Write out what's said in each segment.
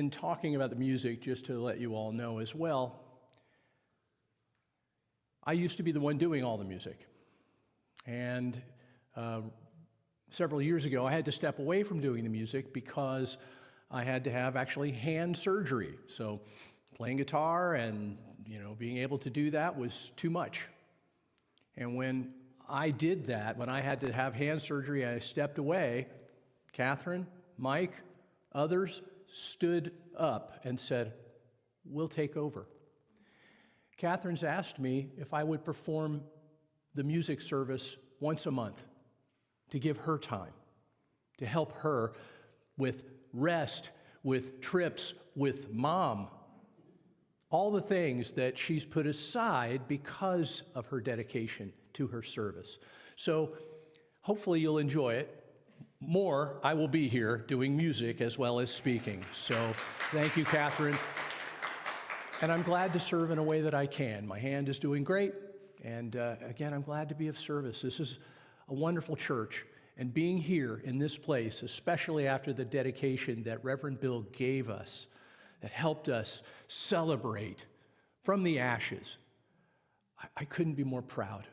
in talking about the music, just to let you all know as well, I used to be the one doing all the music. And several years ago, I had to step away from doing the music because I had to have actually hand surgery. So playing guitar and being able to do that was too much. And when I did that, when I had to have hand surgery, I stepped away. Catherine, Mike, others stood up and said, "We'll take over." Catherine's asked me if I would perform the music service once a month to give her time, to help her with rest, with trips, with mom, all the things that she's put aside because of her dedication to her service. So hopefully you'll enjoy it. More, I will be here doing music as well as speaking. So thank you, Catherine. And I'm glad to serve in a way that I can. My hand is doing great. And again, I'm glad to be of service. This is a wonderful church. And being here in this place, especially after the dedication that Reverend Bill gave us, that helped us celebrate from the ashes, I couldn't be more proud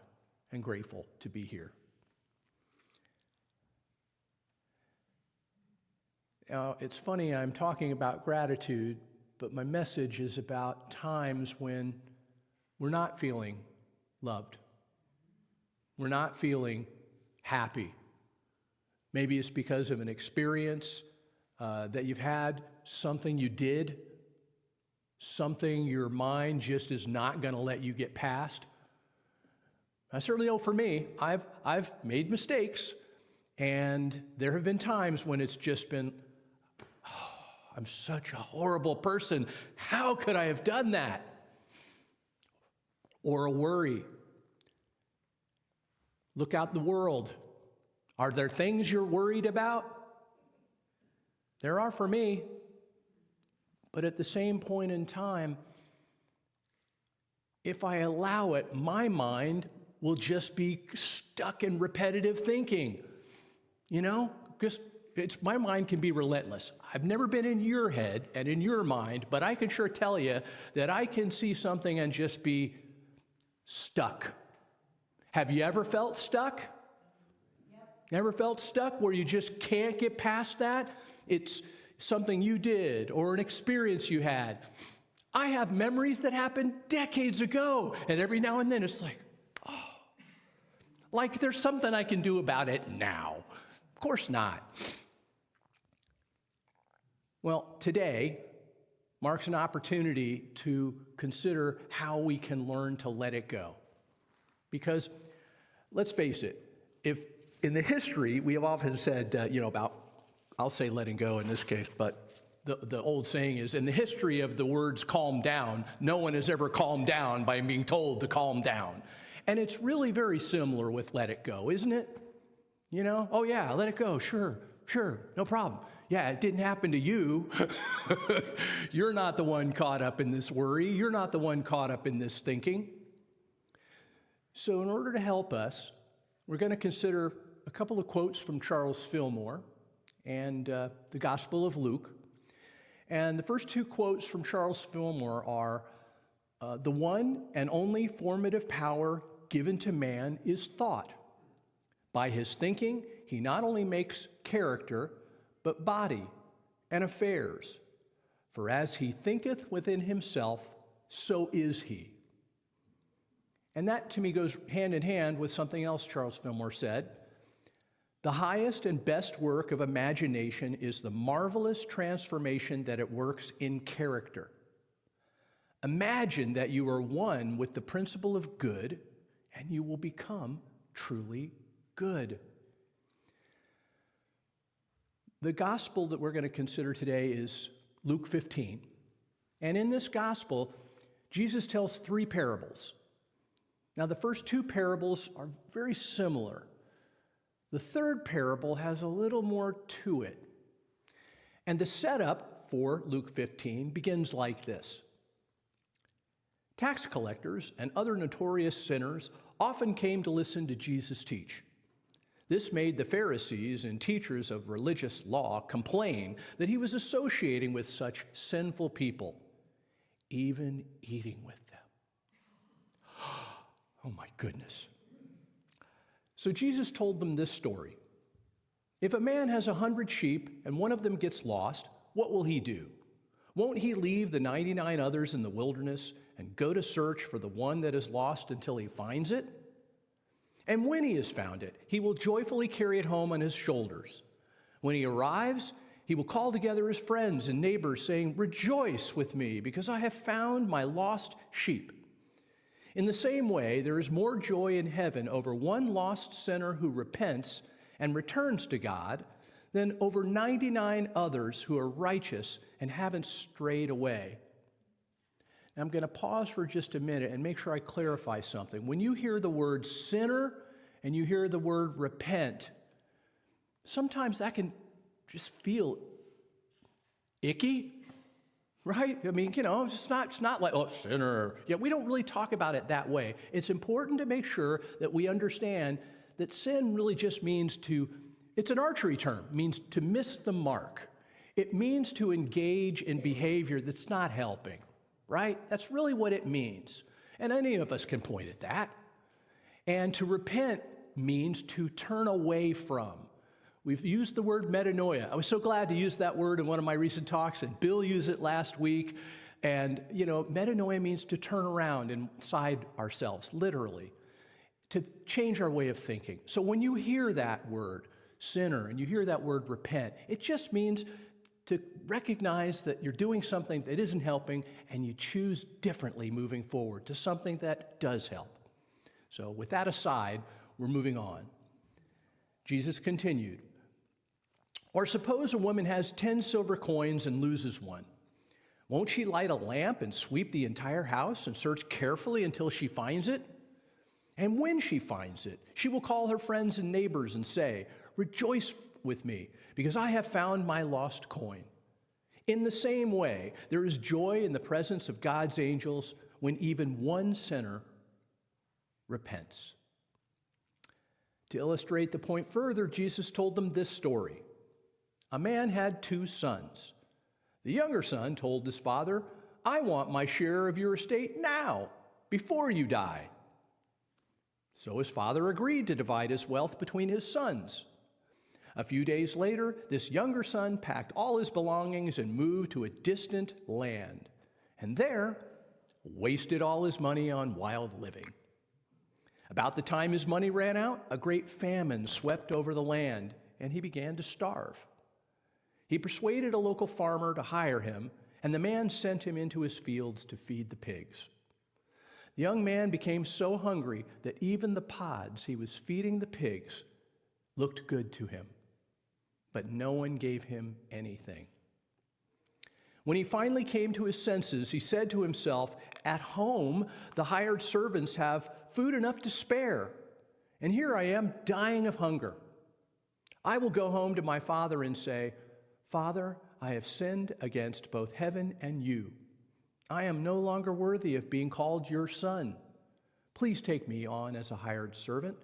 and grateful to be here. Now, it's funny, I'm talking about gratitude, but my message is about times when we're not feeling loved. We're not feeling happy. Maybe it's because of an experience that you've had, something you did, something your mind just is not going to let you get past. I certainly know for me, I've made mistakes, and there have been times when it's just been, I'm such a horrible person. How could I have done that? Or a worry. Look out the world. Are there things you're worried about? There are for me. But at the same point in time, if I allow it, my mind will just be stuck in repetitive thinking. Just my mind can be relentless. I've never been in your head and in your mind, but I can sure tell you that I can see something and just be stuck. Have you ever felt stuck? Yep. Ever felt stuck where you just can't get past that? It's something you did or an experience you had. I have memories that happened decades ago, and every now and then it's like there's something I can do about it now. Of course not. Well, today marks an opportunity to consider how we can learn to let it go. Because let's face it, if in the history, we have often said, about, I'll say letting go in this case, but the old saying is, in the history of the words calm down, no one has ever calmed down by being told to calm down. And it's really very similar with let it go, isn't it? Oh yeah, let it go, sure, no problem. Yeah, it didn't happen to you. You're not the one caught up in this worry. You're not the one caught up in this thinking. So in order to help us, we're going to consider a couple of quotes from Charles Fillmore and the Gospel of Luke. And the first two quotes from Charles Fillmore are, the one and only formative power given to man is thought. By his thinking, he not only makes character, but body and affairs. For as he thinketh within himself, so is he. And that to me goes hand in hand with something else Charles Fillmore said. The highest and best work of imagination is the marvelous transformation that it works in character. Imagine that you are one with the principle of good, and you will become truly good. The gospel that we're going to consider today is Luke 15. And in this gospel, Jesus tells three parables. Now, the first two parables are very similar. The third parable has a little more to it. And the setup for Luke 15 begins like this. Tax collectors and other notorious sinners often came to listen to Jesus teach. This made the Pharisees and teachers of religious law complain that he was associating with such sinful people, even eating with them. Oh my goodness. So Jesus told them this story. If a man has 100 sheep and one of them gets lost, what will he do? Won't he leave the 99 others in the wilderness and go to search for the one that is lost until he finds it? And when he has found it, he will joyfully carry it home on his shoulders. When he arrives, he will call together his friends and neighbors, saying, "Rejoice with me, because I have found my lost sheep." In the same way, there is more joy in heaven over one lost sinner who repents and returns to God than over 99 others who are righteous and haven't strayed away. Now, I'm going to pause for just a minute and make sure I clarify something. When you hear the word sinner and you hear the word repent, sometimes that can just feel icky, right? I mean, it's not like, oh, sinner. Yeah, we don't really talk about it that way. It's important to make sure that we understand that sin really just means it's an archery term, means to miss the mark. It means to engage in behavior that's not helping, right? That's really what it means. And any of us can point at that. And to repent means to turn away from. We've used the word metanoia. I was so glad to use that word in one of my recent talks, and Bill used it last week. And, metanoia means to turn around inside ourselves, literally, to change our way of thinking. So when you hear that word, sinner, and you hear that word repent, it just means to recognize that you're doing something that isn't helping, and you choose differently moving forward to something that does help. So with that aside, we're moving on. Jesus continued. Or suppose a woman has 10 silver coins and loses one. Won't she light a lamp and sweep the entire house and search carefully until she finds it? And when she finds it, she will call her friends and neighbors and say, "Rejoice with me, because I have found my lost coin." In the same way, there is joy in the presence of God's angels when even one sinner repents. To illustrate the point further, Jesus told them this story. A man had 2 sons. The younger son told his father, "I want my share of your estate now, before you die." So his father agreed to divide his wealth between his sons. A few days later, this younger son packed all his belongings and moved to a distant land, and there wasted all his money on wild living. About the time his money ran out, a great famine swept over the land, and he began to starve. He persuaded a local farmer to hire him, and the man sent him into his fields to feed the pigs. The young man became so hungry that even the pods he was feeding the pigs looked good to him, but no one gave him anything. When he finally came to his senses, he said to himself, "At home, the hired servants have food enough to spare, and here I am dying of hunger. I will go home to my father and say, 'Father, I have sinned against both heaven and you. I am no longer worthy of being called your son. Please take me on as a hired servant.'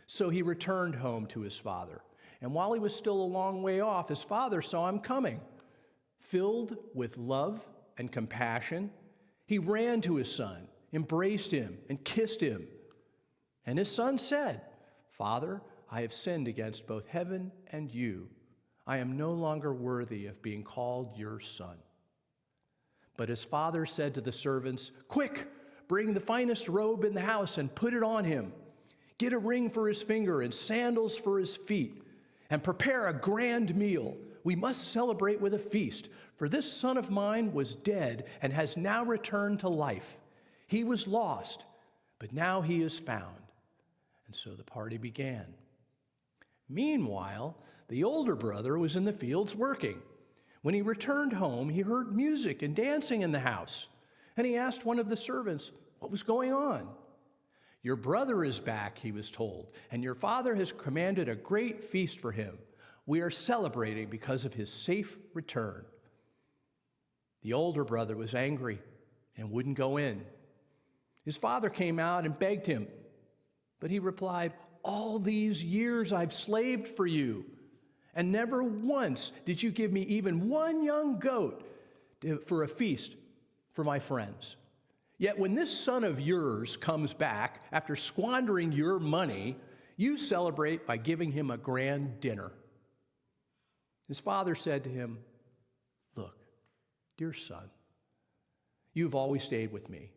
So he returned home to his father, and while he was still a long way off, his father saw him coming. Filled with love and compassion, he ran to his son, embraced him, and kissed him. And his son said, 'Father, I have sinned against both heaven and you. I am no longer worthy of being called your son.' But his father said to the servants, 'Quick, bring the finest robe in the house and put it on him. Get a ring for his finger and sandals for his feet, and prepare a grand meal. We must celebrate with a feast, for this son of mine was dead and has now returned to life. He was lost, but now he is found.' And so the party began. Meanwhile, the older brother was in the fields working. When he returned home, he heard music and dancing in the house, and he asked one of the servants what was going on. 'Your brother is back,' he was told, 'and your father has commanded a great feast for him. We are celebrating because of his safe return.' The older brother was angry and wouldn't go in. His father came out and begged him, but he replied, all these years I've slaved for you, and never once did you give me even one young goat for a feast for my friends. Yet when this son of yours comes back after squandering your money, you celebrate by giving him a grand dinner." His father said to him, "Look, dear son, you've always stayed with me,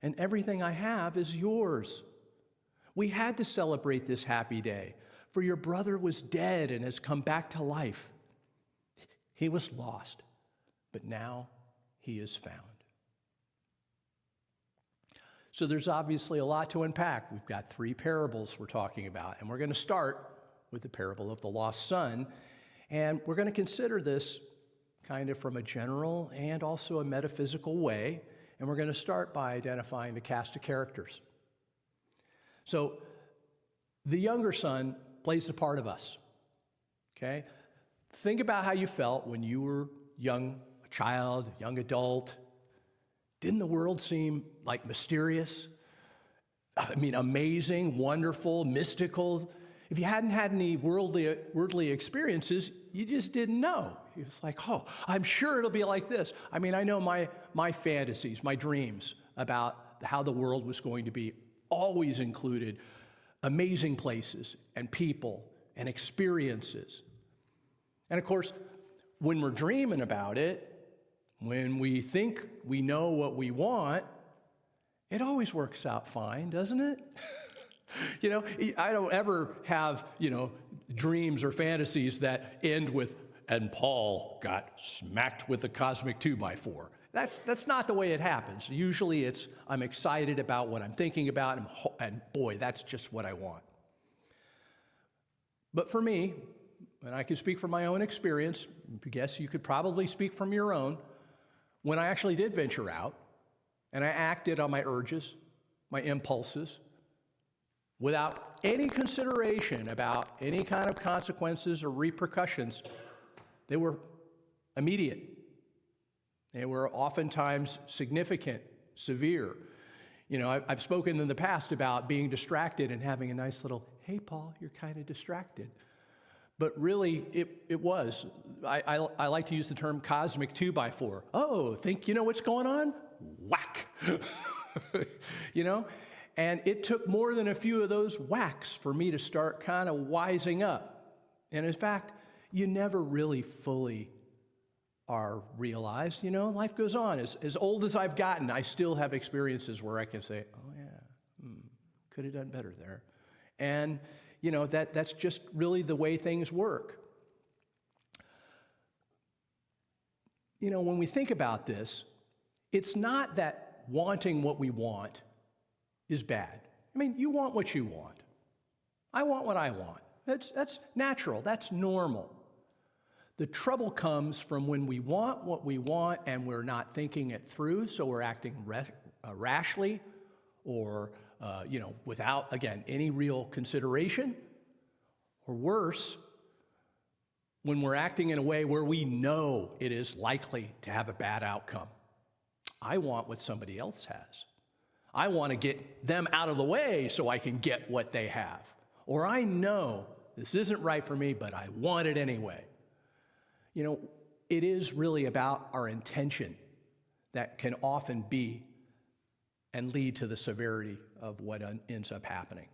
and everything I have is yours. We had to celebrate this happy day, for your brother was dead and has come back to life. He was lost, but now he is found." So there's obviously a lot to unpack. We've got 3 parables we're talking about, and we're going to start with the parable of the lost son, and we're going to consider this kind of from a general and also a metaphysical way, and we're going to start by identifying the cast of characters. So the younger son plays the part of us, okay? Think about how you felt when you were young, a child, young adult. Didn't the world seem like mysterious? I mean, amazing, wonderful, mystical. If you hadn't had any worldly experiences, you just didn't know. It was like, oh, I'm sure it'll be like this. I mean, I know my fantasies, my dreams about how the world was going to be always included amazing places and people and experiences. And of course, when we're dreaming about it, when we think we know what we want, it always works out fine, doesn't it? You know, I don't ever have, dreams or fantasies that end with, "and Paul got smacked with a cosmic 2x4. That's not the way it happens. Usually it's, I'm excited about what I'm thinking about, and boy, that's just what I want. But for me, and I can speak from my own experience, I guess you could probably speak from your own, when I actually did venture out, and I acted on my urges, my impulses, without any consideration about any kind of consequences or repercussions, they were immediate. They were oftentimes significant, severe. I've spoken in the past about being distracted and having a nice little, "Hey, Paul, you're kind of distracted." But really, it was. I like to use the term cosmic 2x4. Oh, think you know what's going on? Whack! And it took more than a few of those whacks for me to start kind of wising up. And in fact, you never really fully are realized. Life goes on. As old as I've gotten, I still have experiences where I can say, "Oh yeah, could have done better there." And that's just really the way things work. When we think about this, it's not that wanting what we want is bad. I mean, you want what you want. I want what I want. That's natural. That's normal. The trouble comes from when we want what we want and we're not thinking it through, so we're acting rashly or without, again, any real consideration. Or worse, when we're acting in a way where we know it is likely to have a bad outcome. I want what somebody else has. I want to get them out of the way so I can get what they have. Or I know this isn't right for me, but I want it anyway. It is really about our intention that can often be and lead to the severity of what ends up happening.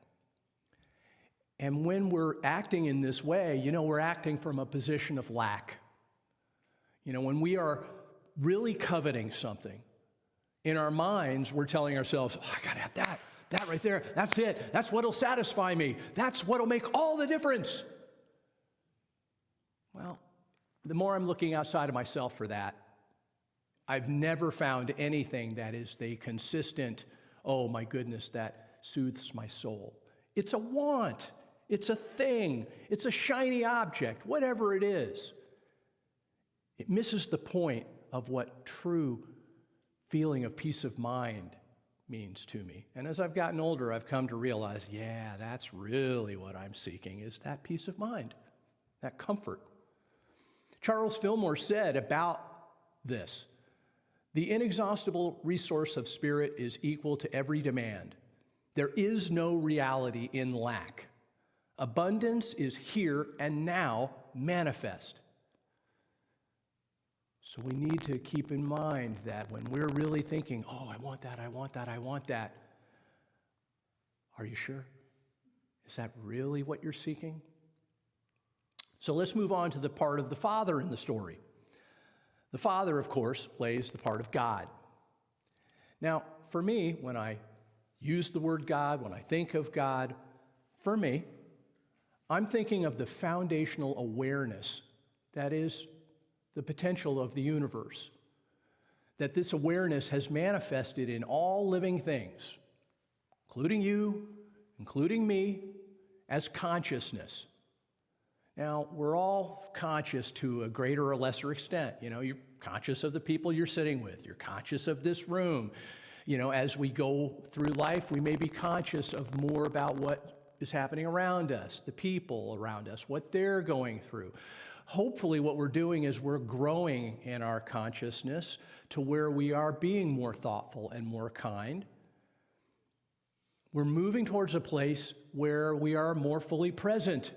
And when we're acting in this way, we're acting from a position of lack. When we are really coveting something, in our minds, we're telling ourselves, "Oh, I gotta have that right there. That's it. That's what'll satisfy me. That's what'll make all the difference." Well, the more I'm looking outside of myself for that, I've never found anything that is the consistent, "Oh my goodness, that soothes my soul." It's a want. It's a thing. It's a shiny object, whatever it is. It misses the point of what true feeling of peace of mind means to me. And as I've gotten older, I've come to realize, yeah, that's really what I'm seeking, is that peace of mind, that comfort. Charles Fillmore said about this, "The inexhaustible resource of spirit is equal to every demand. There is no reality in lack. Abundance is here and now manifest. So we need to keep in mind that when we're really thinking, oh, I want that, I want that, I want that, are you sure? Is that really what you're seeking? So let's move on to the part of the Father in the story. The Father, of course, plays the part of God. Now, for me, when I use the word God, when I think of God, for me, I'm thinking of the foundational awareness, that is, the potential of the universe, that this awareness has manifested in all living things, including you, including me, as consciousness. Now, we're all conscious to a greater or lesser extent. You know, you're conscious of the people you're sitting with. You're conscious of this room. You know, as we go through life, we may be conscious of more about what is happening around us, the people around us, what they're going through. Hopefully, what we're doing is we're growing in our consciousness to where we are being more thoughtful and more kind. We're moving towards a place where we are more fully present.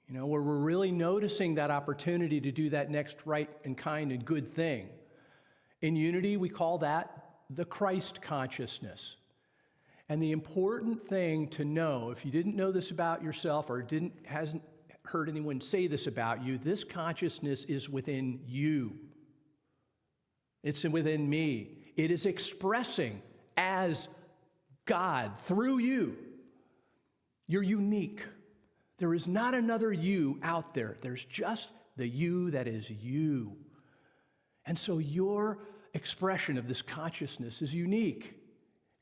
You know, where we're really noticing that opportunity to do that next right and kind and good thing. In Unity, we call that the Christ consciousness. And the important thing to know, if you didn't know this about yourself or hasn't heard anyone say this about you, this consciousness is within you. It's within me. It is expressing as God through you. You're unique. There is not another you out there. There's just the you that is you. And so your expression of this consciousness is unique.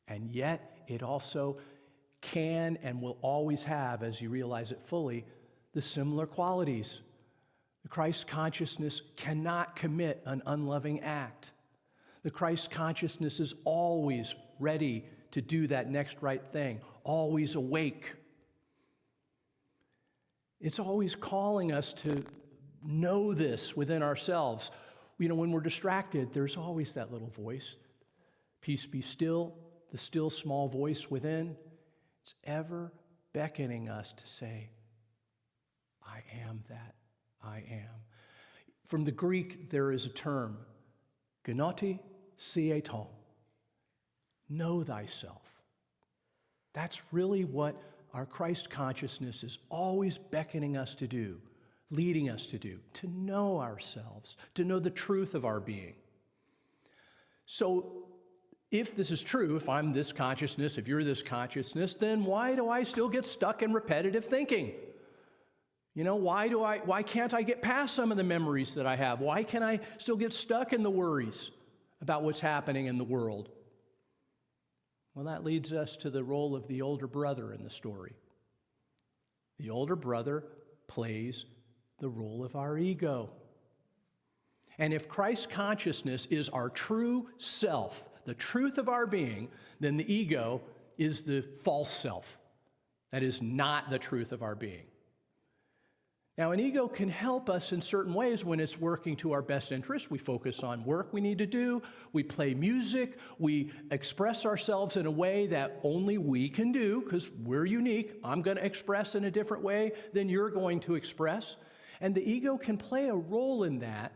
And yet it also can and will always have, as you realize it fully, the similar qualities. The Christ consciousness cannot commit an unloving act. The Christ consciousness is always ready to do that next right thing, always awake. It's always calling us to know this within ourselves. You know, when we're distracted, there's always that little voice. Peace be still, the still small voice within. It's ever beckoning us to say, I am that I am. From the Greek, there is a term, gnoti sieton, know thyself. That's really what our Christ consciousness is always beckoning us to do, leading us to do, to know ourselves, to know the truth of our being. So if this is true, if I'm this consciousness, if you're this consciousness, then why do I still get stuck in repetitive thinking? You know, why can't I get past some of the memories that I have? Why can I still get stuck in the worries about what's happening in the world? Well, that leads us to the role of the older brother in the story. The older brother plays the role of our ego. And if Christ consciousness is our true self, the truth of our being, then the ego is the false self. That is not the truth of our being. Now, an ego can help us in certain ways when it's working to our best interest. We focus on work we need to do. We play music. We express ourselves in a way that only we can do because we're unique. I'm going to express in a different way than you're going to express. And the ego can play a role in that.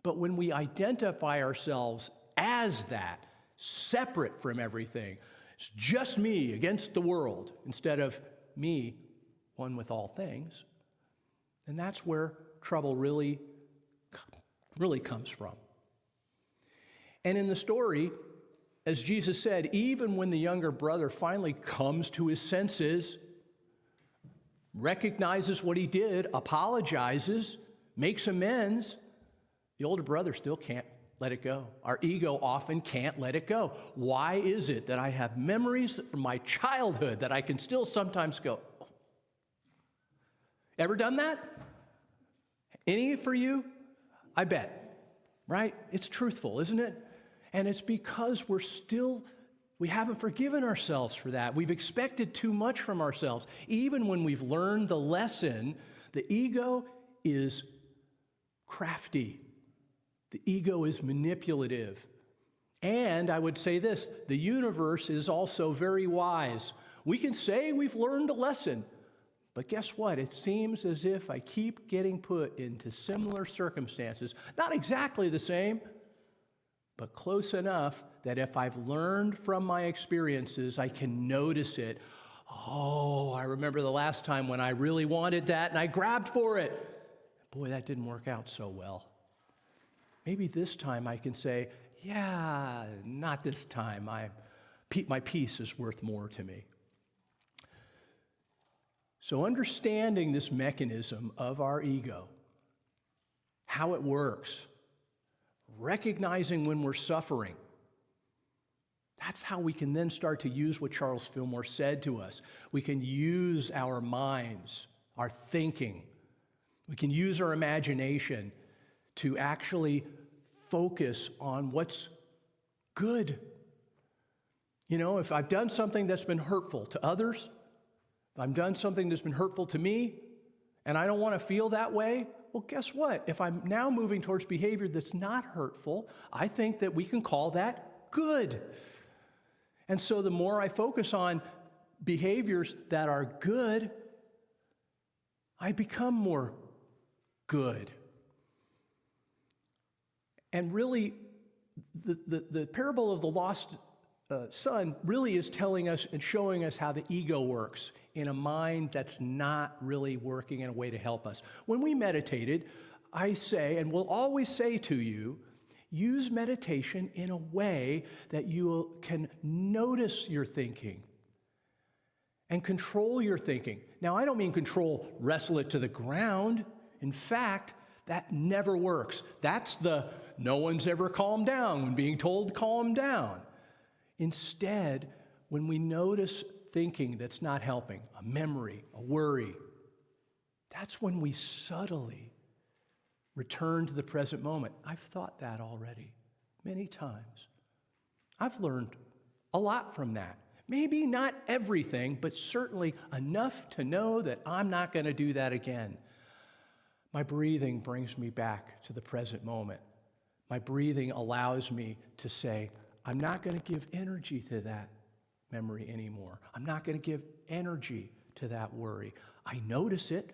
But when we identify ourselves as that, separate from everything, it's just me against the world instead of me, one with all things, and that's where trouble really comes from. And in the story, as Jesus said, even when the younger brother finally comes to his senses, recognizes what he did, apologizes, makes amends, the older brother still can't let it go. Our ego often can't let it go. Why is it that I have memories from my childhood that I can still sometimes go, oh. Ever done that? Any for you? I bet, right? It's truthful, isn't it? And it's because we haven't forgiven ourselves for that. We've expected too much from ourselves. Even when we've learned the lesson, the ego is crafty. The ego is manipulative. And I would say this, the universe is also very wise. We can say we've learned a lesson, but guess what? It seems as if I keep getting put into similar circumstances, not exactly the same, but close enough that if I've learned from my experiences, I can notice it. Oh, I remember the last time when I really wanted that and I grabbed for it. Boy, that didn't work out so well. Maybe this time I can say, yeah, not this time. My peace is worth more to me. So understanding this mechanism of our ego, how it works, recognizing when we're suffering, that's how we can then start to use what Charles Fillmore said to us. We can use our minds, our thinking. We can use our imagination to actually focus on what's good. You know, if I've done something that's been hurtful to others, if I've done something that's been hurtful to me, and I don't want to feel that way, well, guess what? If I'm now moving towards behavior that's not hurtful, I think that we can call that good. And so the more I focus on behaviors that are good, I become more good. And really, the parable of the lost son really is telling us and showing us how the ego works in a mind that's not really working in a way to help us. When we meditated, I say, and will always say to you, use meditation in a way that you can notice your thinking and control your thinking. Now, I don't mean control, wrestle it to the ground. In fact, that never works. That's the no one's ever calmed down when being told calm down. Instead, when we notice thinking that's not helping, a memory, a worry, that's when we subtly return to the present moment. I've thought that already many times. I've learned a lot from that. Maybe not everything, but certainly enough to know that I'm not going to do that again. My breathing brings me back to the present moment. My breathing allows me to say, I'm not going to give energy to that memory anymore. I'm not going to give energy to that worry. I notice it.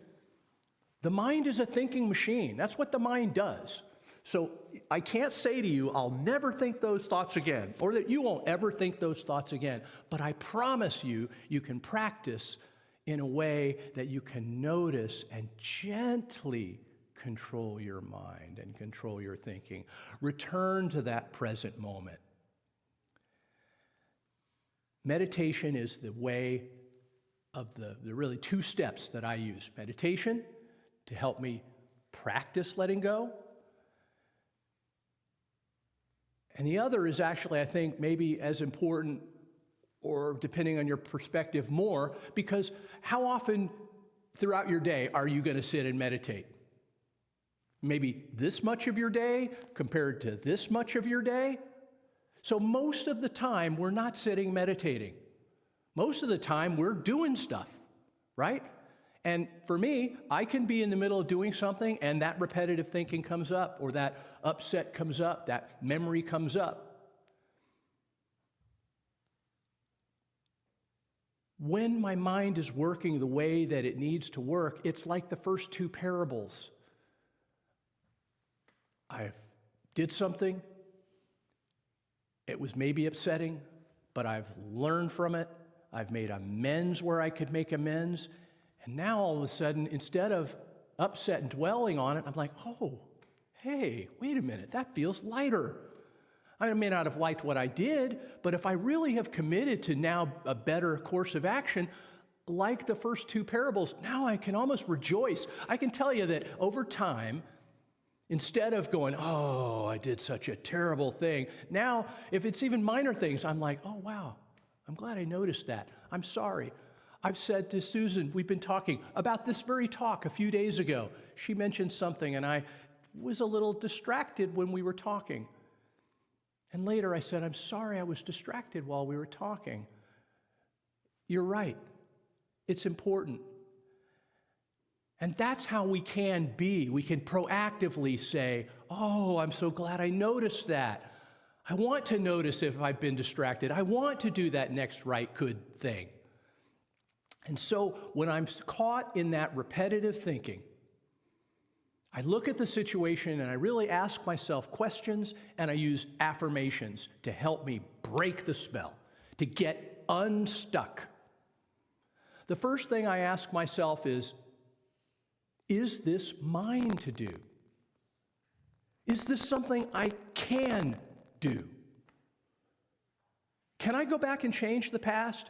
The mind is a thinking machine. That's what the mind does. So I can't say to you, I'll never think those thoughts again, or that you won't ever think those thoughts again. But I promise you, you can practice in a way that you can notice and gently control your mind and control your thinking. Return to that present moment. Meditation is the way of the really two steps that I use. Meditation to help me practice letting go. And the other is actually, I think, maybe as important, or depending on your perspective, more, because how often throughout your day are you going to sit and meditate? Maybe this much of your day compared to this much of your day? So most of the time, we're not sitting meditating. Most of the time, we're doing stuff, right? And for me, I can be in the middle of doing something and that repetitive thinking comes up, or that upset comes up, that memory comes up. When my mind is working the way that it needs to work, it's like the first two parables. I did something. It was maybe upsetting, but I've learned from it. I've made amends where I could make amends. And now all of a sudden, instead of upset and dwelling on it, I'm like, oh, hey, wait a minute, that feels lighter. I may not have liked what I did, but if I really have committed to now a better course of action, like the first two parables, now I can almost rejoice. I can tell you that over time, instead of going, oh, I did such a terrible thing, now, if it's even minor things, I'm like, oh, wow, I'm glad I noticed that. I'm sorry. I've said to Susan, we've been talking about this very talk a few days ago. She mentioned something, and I was a little distracted when we were talking. And later I said, I'm sorry I was distracted while we were talking. You're right. It's important. And that's how we can be. We can proactively say, oh, I'm so glad I noticed that. I want to notice if I've been distracted. I want to do that next right good thing. And so when I'm caught in that repetitive thinking, I look at the situation and I really ask myself questions, and I use affirmations to help me break the spell, to get unstuck. The first thing I ask myself is this mine to do? Is this something I can do? Can I go back and change the past?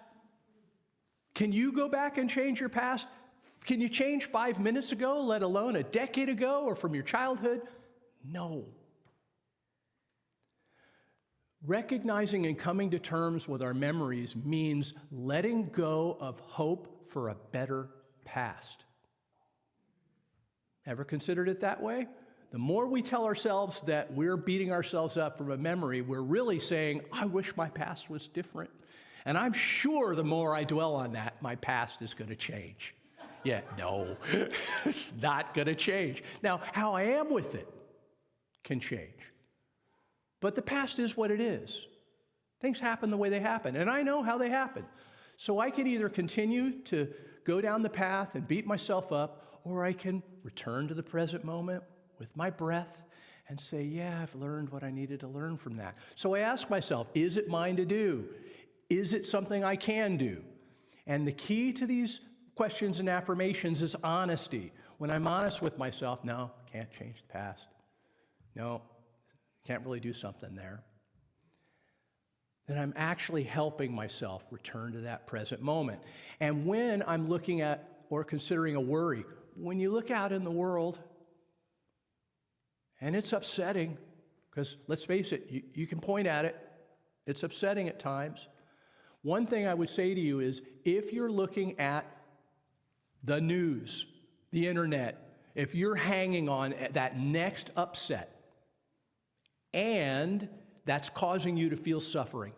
Can you go back and change your past? Can you change 5 minutes ago, let alone a decade ago or from your childhood? No. Recognizing and coming to terms with our memories means letting go of hope for a better past. Ever considered it that way? The more we tell ourselves that we're beating ourselves up from a memory, we're really saying, I wish my past was different. And I'm sure the more I dwell on that, my past is going to change. Yeah, no, it's not going to change. Now, how I am with it can change. But the past is what it is. Things happen the way they happen, and I know how they happen. So I can either continue to go down the path and beat myself up, or I can return to the present moment with my breath and say, yeah, I've learned what I needed to learn from that. So I ask myself, is it mine to do? Is it something I can do? And the key to these questions and affirmations is honesty. When I'm honest with myself, no, can't change the past. No, can't really do something there. Then I'm actually helping myself return to that present moment. And when I'm looking at or considering a worry, when you look out in the world, and it's upsetting, because let's face it, you can point at it. It's upsetting at times. One thing I would say to you is, if you're looking at the news, the internet, if you're hanging on that next upset, and that's causing you to feel suffering,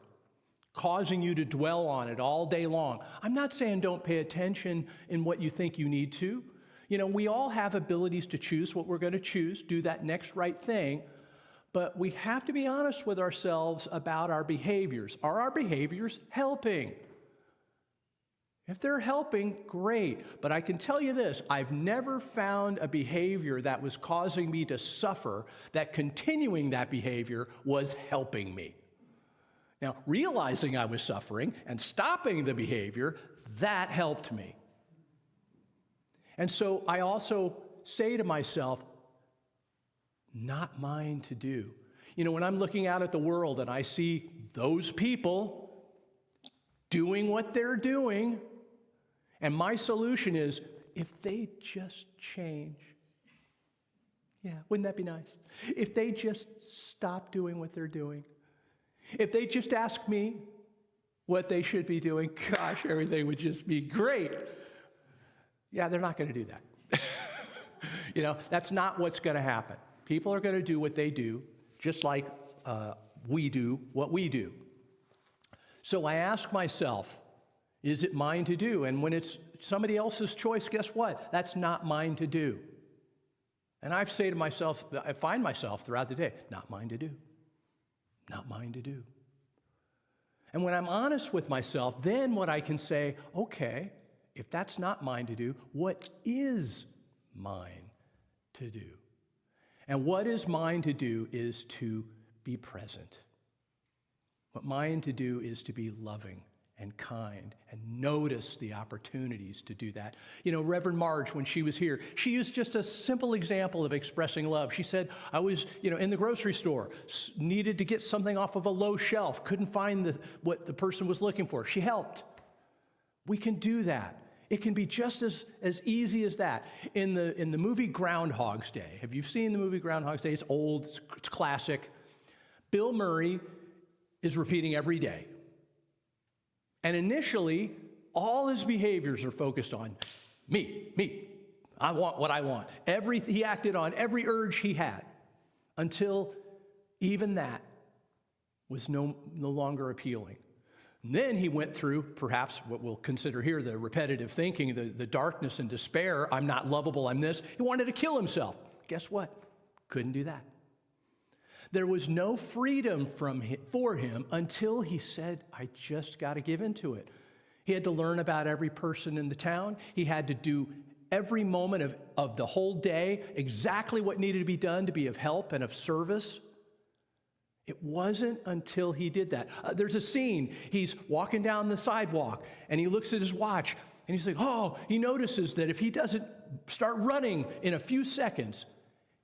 causing you to dwell on it all day long, I'm not saying don't pay attention in what you think you need to. You know, we all have abilities to choose what we're going to choose, do that next right thing, but we have to be honest with ourselves about our behaviors. Are our behaviors helping? If they're helping, great. But I can tell you this, I've never found a behavior that was causing me to suffer that continuing that behavior was helping me. Now, realizing I was suffering and stopping the behavior, that helped me. And so I also say to myself, not mine to do. You know, when I'm looking out at the world and I see those people doing what they're doing, and my solution is, if they just change, yeah, wouldn't that be nice? If they just stop doing what they're doing, if they just ask me what they should be doing, gosh, everything would just be great. Yeah, they're not going to do that. You know, that's not what's going to happen. People are going to do what they do, just like we do what we do. So I ask myself, is it mine to do? And when it's somebody else's choice, guess what? That's not mine to do. And I say to myself, I find myself throughout the day, not mine to do. Not mine to do. And when I'm honest with myself, then what I can say, okay, if that's not mine to do, what is mine to do? And what is mine to do is to be present. What mine to do is to be loving and kind and notice the opportunities to do that. You know, Reverend Marge, when she was here, she used just a simple example of expressing love. She said, I was, in the grocery store, needed to get something off of a low shelf, couldn't find what the person was looking for. She helped. We can do that. It can be just as easy as that. In the movie Groundhog's Day, have you seen the movie Groundhog's Day? It's old, it's classic. Bill Murray is repeating every day. And initially, all his behaviors are focused on me. I want what I want. He acted on every urge he had until even that was no longer appealing. And then he went through perhaps what we'll consider here the repetitive thinking, the darkness and despair. I'm not lovable, I'm this. He wanted to kill himself. Guess what? Couldn't do that. There was no freedom for him until he said, I just got to give into it. He had to learn about every person in the town. He had to do every moment of the whole day exactly what needed to be done to be of help and of service. It wasn't until he did that. There's a scene. He's walking down the sidewalk, and he looks at his watch, and he's like, oh, he notices that if he doesn't start running in a few seconds,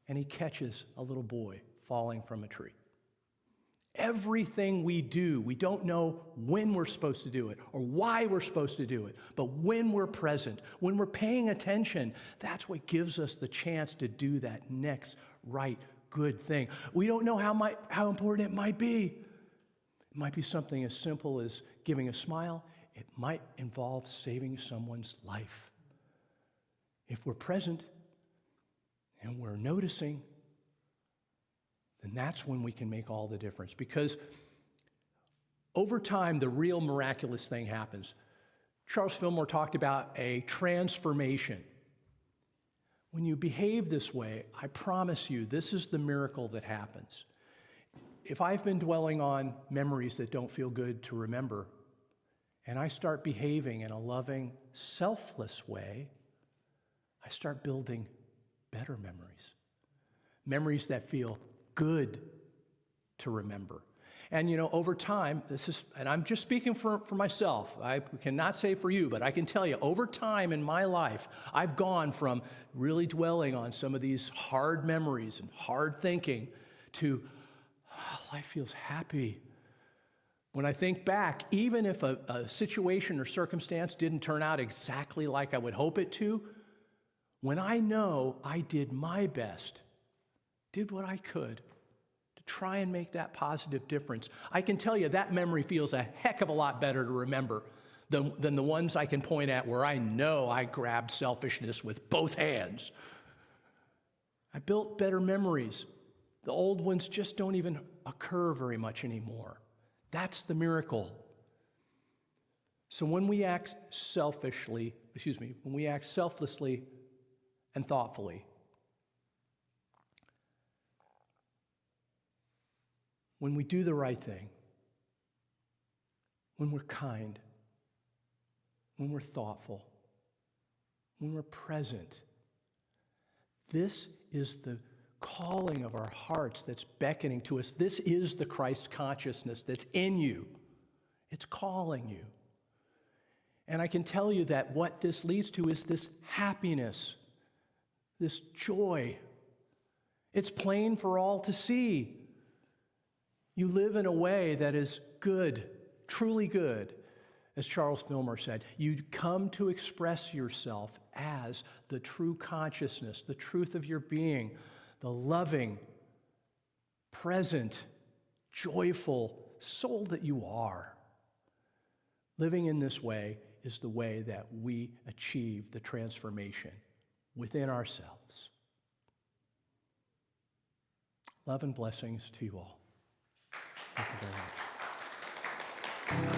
and he catches a little boy falling from a tree. Everything we do, we don't know when we're supposed to do it or why we're supposed to do it, but when we're present, when we're paying attention, that's what gives us the chance to do that next right good thing. We don't know how important it might be. It might be something as simple as giving a smile. It might involve saving someone's life. If we're present and we're noticing, then that's when we can make all the difference. Because over time, the real miraculous thing happens. Charles Fillmore talked about a transformation. When you behave this way, I promise you, this is the miracle that happens. If I've been dwelling on memories that don't feel good to remember, and I start behaving in a loving, selfless way, I start building better memories. Memories that feel good to remember. And over time, and I'm just speaking for myself, I cannot say for you, but I can tell you, over time in my life, I've gone from really dwelling on some of these hard memories and hard thinking to life feels happy. When I think back, even if a situation or circumstance didn't turn out exactly like I would hope it to, when I know I did my best, did what I could to try and make that positive difference, I can tell you that memory feels a heck of a lot better to remember than the ones I can point at where I know I grabbed selfishness with both hands. I built better memories. The old ones just don't even occur very much anymore. That's the miracle. So when we act selflessly and thoughtfully, when we do the right thing, when we're kind, when we're thoughtful, when we're present, this is the calling of our hearts that's beckoning to us. This is the Christ consciousness that's in you. It's calling you. And I can tell you that what this leads to is this happiness, this joy. It's plain for all to see. You live in a way that is good, truly good. As Charles Fillmore said, you come to express yourself as the true consciousness, the truth of your being, the loving, present, joyful soul that you are. Living in this way is the way that we achieve the transformation within ourselves. Love and blessings to you all. Thank you very much.